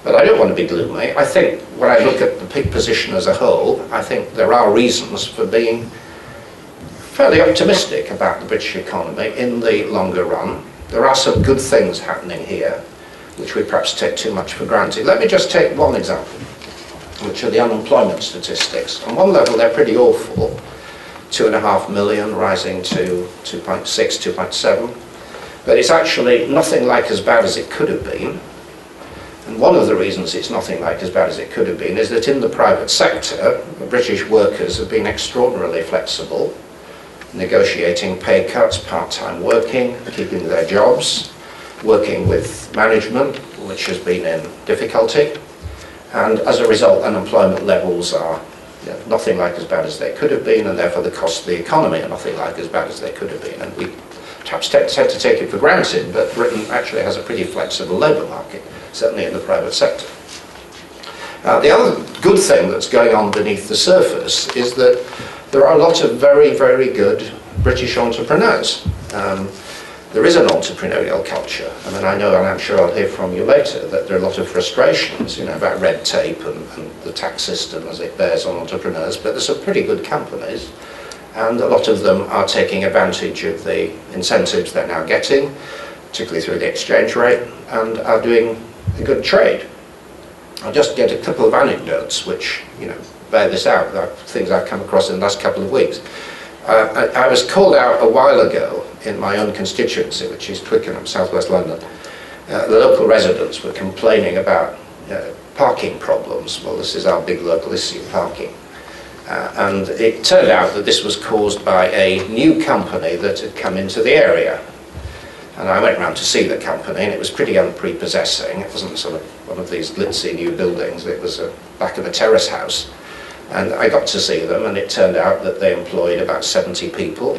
But I don't want to be gloomy. I think when I look at the peak position as a whole, I think there are reasons for being fairly optimistic about the British economy in the longer run. There are some good things happening here, which we perhaps take too much for granted. Let me just take one example, which are the unemployment statistics. On one level, they're pretty awful. 2.5 million rising to 2.6, 2.7. But it's actually nothing like as bad as it could have been. And one of the reasons it's nothing like as bad as it could have been is that in the private sector, the British workers have been extraordinarily flexible, negotiating pay cuts, part-time working, keeping their jobs, working with management, which has been in difficulty. And as a result, unemployment levels are nothing like as bad as they could have been, and therefore the costs of the economy are nothing like as bad as they could have been. And we perhaps tend to take it for granted, but Britain actually has a pretty flexible labour market, certainly in the private sector. The other good thing that's going on beneath the surface is that there are a lot of very, very good British entrepreneurs. There is an entrepreneurial culture. I mean, I know, and I'm sure I'll hear from you later, that there are a lot of frustrations, about red tape and the tax system as it bears on entrepreneurs, but there's some pretty good companies, and a lot of them are taking advantage of the incentives they're now getting, particularly through the exchange rate, and are doing a good trade. I'll just get a couple of anecdotes which, bear this out, things I've come across in the last couple of weeks. I was called out a while ago in my own constituency, which is Twickenham, southwest London. The local residents were complaining about parking problems. Well, this is our big local issue, parking. And it turned out that this was caused by a new company that had come into the area. And I went round to see the company, and it was pretty unprepossessing. It wasn't sort of one of these glitzy new buildings. It was back of a terrace house. And I got to see them, and it turned out that they employed about 70 people.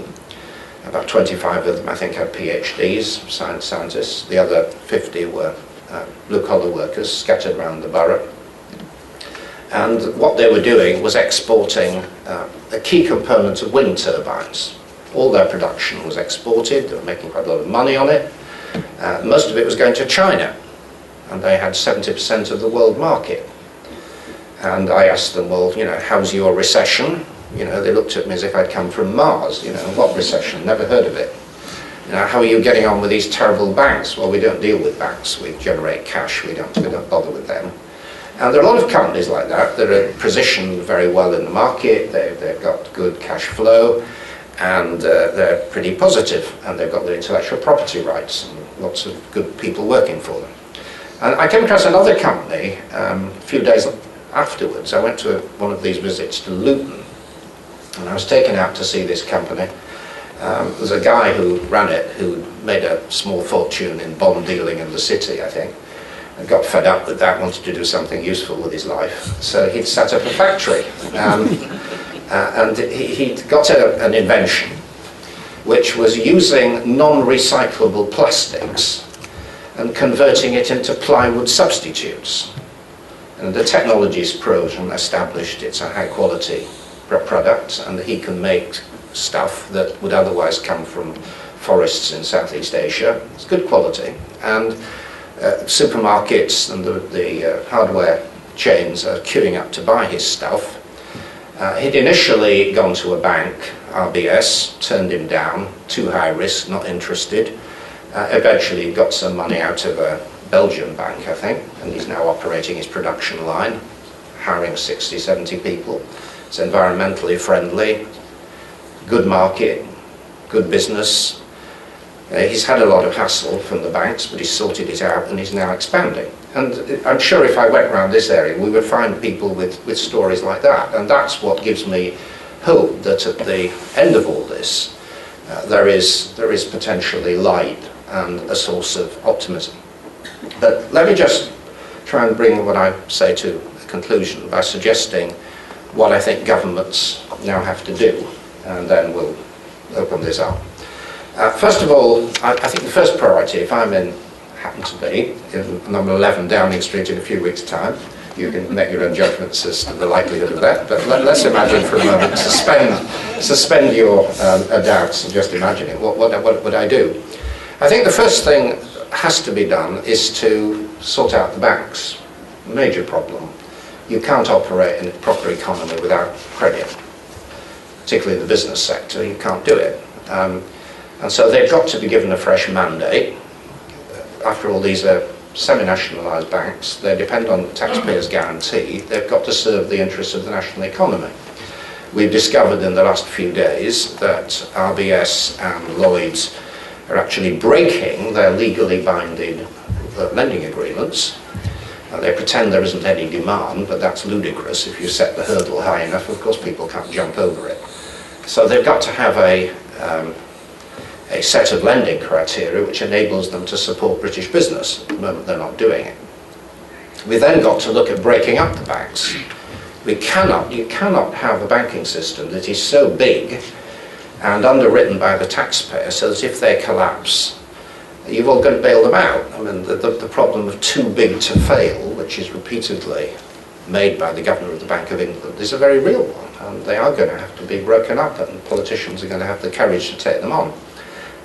About 25 of them, I think, had PhDs, scientists. The other 50 were blue-collar workers scattered around the borough. And what they were doing was exporting a key component of wind turbines. All their production was exported. They were making quite a lot of money on it. Most of it was going to China, and they had 70% of the world market. And I asked them, well, how's your recession? They looked at me as if I'd come from Mars. What recession? Never heard of it. How are you getting on with these terrible banks? Well, we don't deal with banks. We generate cash. We don't bother with them. And there are a lot of companies like that are positioned very well in the market. They've got good cash flow, and they're pretty positive, and they've got their intellectual property rights and lots of good people working for them. And I came across another company a few days afterwards. I went to one of these visits to Luton, and I was taken out to see this company. There's a guy who ran it who made a small fortune in bond dealing in the city, I think, and got fed up with that, wanted to do something useful with his life. So he'd set up a factory, and he'd got an invention which was using non-recyclable plastics and converting it into plywood substitutes. And the technology's proven established, it's a high quality product, and he can make stuff that would otherwise come from forests in Southeast Asia. It's good quality, and supermarkets and the hardware chains are queuing up to buy his stuff. He'd initially gone to a bank, RBS, turned him down, too high risk, not interested. Eventually got some money out of a Belgian bank, I think, and he's now operating his production line, hiring 60, 70 people. It's environmentally friendly, good market, good business. He's had a lot of hassle from the banks, but he's sorted it out and he's now expanding. And I'm sure if I went around this area, we would find people with stories like that. And that's what gives me hope that at the end of all this, there is potentially light and a source of optimism. But let me just try and bring what I say to a conclusion by suggesting what I think governments now have to do, and then we'll open this up. First of all, I think the first priority, if happen to be in number 11 Downing Street in a few weeks' time, you can make your own judgments as to the likelihood of that, but let's imagine for a moment, suspend your doubts and just imagine it. What would I do? I think the first thing has to be done is to sort out the banks. major problem. You can't operate in a proper economy without credit, particularly in the business sector. You can't do it. And so they've got to be given a fresh mandate. After all, these are semi-nationalised banks. They depend on the taxpayers' guarantee. They've got to serve the interests of the national economy. We've discovered in the last few days that RBS and Lloyds are actually breaking their legally binding lending agreements. They pretend there isn't any demand, but that's ludicrous. If you set the hurdle high enough, of course people can't jump over it. So they've got to have a set of lending criteria which enables them to support British business. At the moment they're not doing it. We then got to look at breaking up the banks. You cannot have a banking system that is so big and underwritten by the taxpayer so that if they collapse, you've all got to bail them out. I mean, the problem of too big to fail, which is repeatedly made by the Governor of the Bank of England, is a very real one. And they are going to have to be broken up, and politicians are going to have the courage to take them on.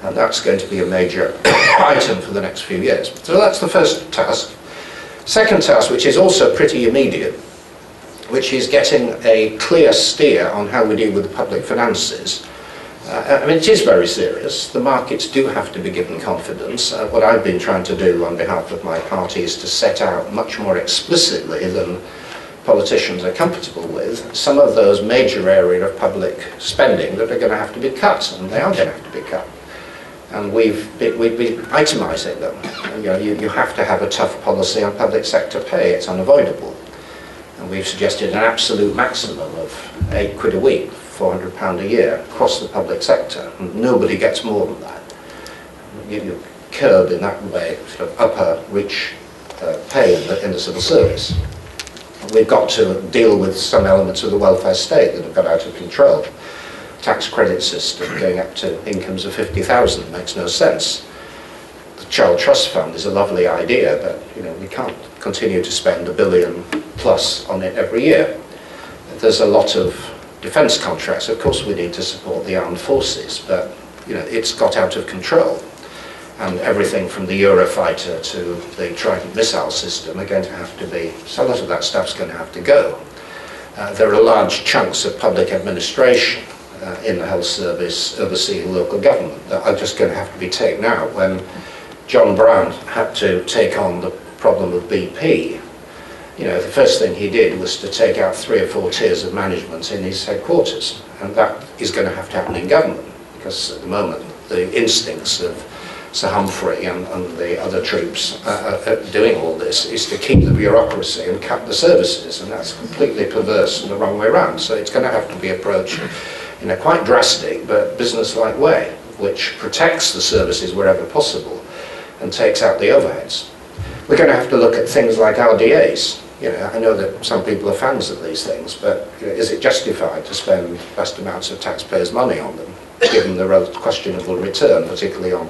And that's going to be a major item for the next few years. So that's the first task. Second task, which is also pretty immediate, which is getting a clear steer on how we deal with the public finances. I mean, it is very serious. The markets do have to be given confidence. What I've been trying to do on behalf of my party is to set out much more explicitly than politicians are comfortable with some of those major areas of public spending that are going to have to be cut, and they are going to have to be cut. And we've been itemising them. And, you have to have a tough policy on public sector pay. It's unavoidable. And we've suggested an absolute maximum of £8 a week, £400 a year across the public sector. And nobody gets more than that. You curb in that way sort of upper reach pay in the civil service. We've got to deal with some elements of the welfare state that have got out of control. Tax credit system going up to incomes of 50,000 makes no sense. The Child Trust Fund is a lovely idea, but we can't continue to spend £1 billion plus on it every year. There's a lot of defence contracts. Of course we need to support the armed forces, but it's got out of control. And everything from the Eurofighter to the Trident missile system are going to have to be, so a lot of that stuff's going to have to go. There are large chunks of public administration in the health service overseeing local government that are just going to have to be taken out. When John Brown had to take on the problem of BP, the first thing he did was to take out 3 or 4 tiers of management in his headquarters, and that is going to have to happen in government, because at the moment the instincts of Sir Humphrey and the other troops doing all this is to keep the bureaucracy and cut the services, and that's completely perverse and the wrong way around. So it's going to have to be approached in a quite drastic but business-like way, which protects the services wherever possible and takes out the overheads. We're going to have to look at things like RDAs. I know that some people are fans of these things, but is it justified to spend vast amounts of taxpayers' money on them, given the questionable return, particularly on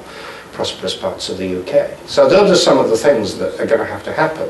prosperous parts of the UK? So those are some of the things that are going to have to happen.